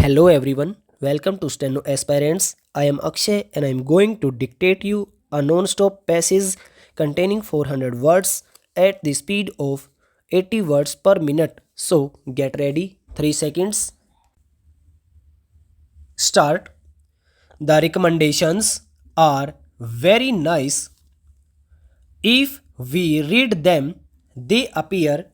Hello everyone, welcome to Steno Aspirants. I am Akshay and I am going to dictate you a non-stop passage containing 400 words at the speed of 80 words per minute. So get ready, 3 seconds. Start. The recommendations are very nice. If we read them, they appear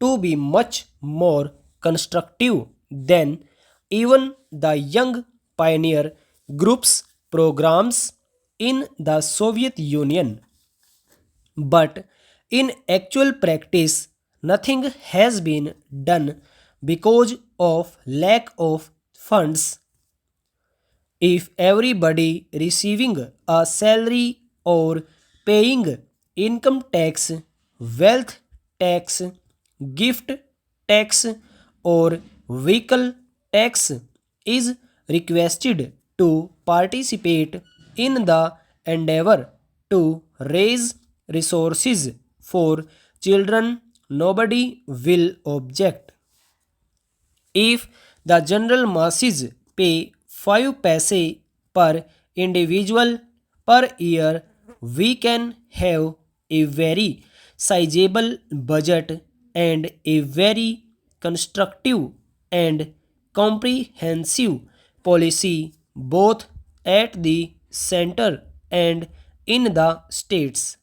to be much more constructive than even the young pioneer groups programs in the Soviet Union. But in actual practice, nothing has been done because of lack of funds. If everybody receiving a salary or paying income tax, wealth tax, gift tax, or vehicle tax is requested to participate in the endeavor to raise resources for children, nobody will object. If the general masses pay 5 paise per individual per year, we can have a very sizable budget and a very constructive and comprehensive policy both at the center and in the states.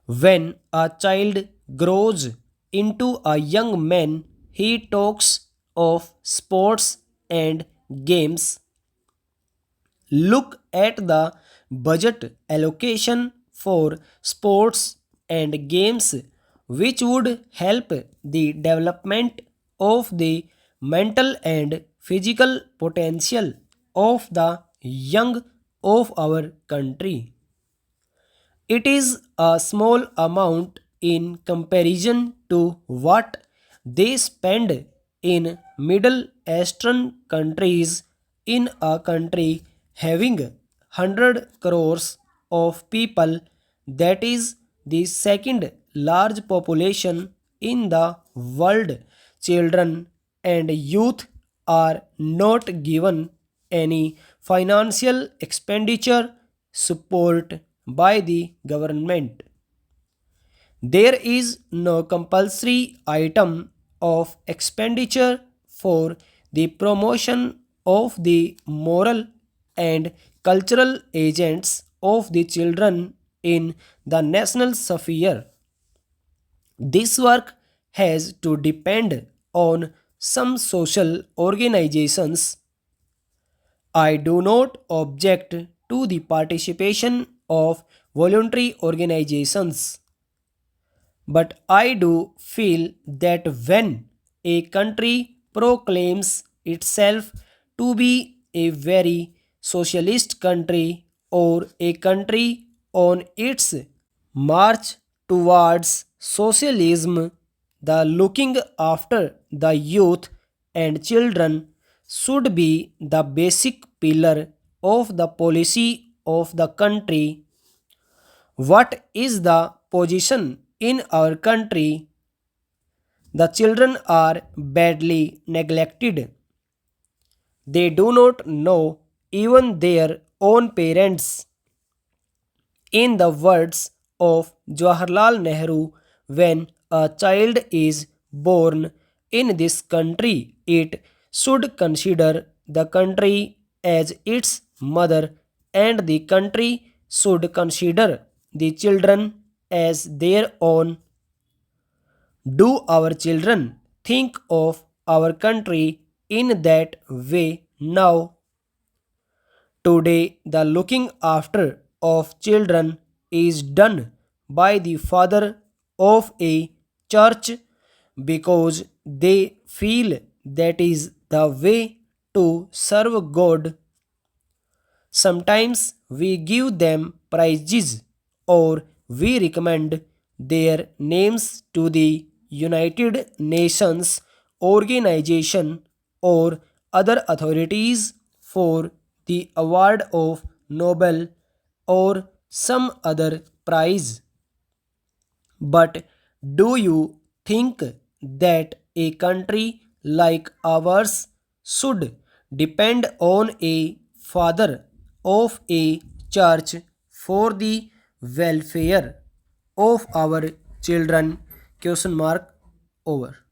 When a child grows into a young man, he talks of sports and games. Look at the budget allocation for sports and games, which would help the development of the mental and physical potential of the young of our country. It is a small amount in comparison to what they spend in Middle Eastern countries. In a country having 100 crores of people, that is the second large population in the world. Children and youth are not given any financial expenditure support by the government. There is no compulsory item of expenditure for the promotion of the moral and cultural agents of the children in the national sphere. This work has to depend on some social organizations. I do not object to the participation of voluntary organizations, but I do feel that when a country proclaims itself to be a very socialist country or a country on its march towards socialism, the looking after the youth and children should be the basic pillar of the policy of the country. What is the position in our country? The children are badly neglected. They do not know even their own parents. In the words of Jawaharlal Nehru, when a child is born in this country, it should consider the country as its mother, and the country should consider the children as their own. Do our children think of our country in that way now? Today, the looking after of children is done by the father of a church because they feel that is the way to serve God. Sometimes we give them prizes or we recommend their names to the United Nations organization or other authorities for the award of Nobel or some other prize. But do you think that a country like ours should depend on a father of a church for the welfare of our children? Question mark. Over.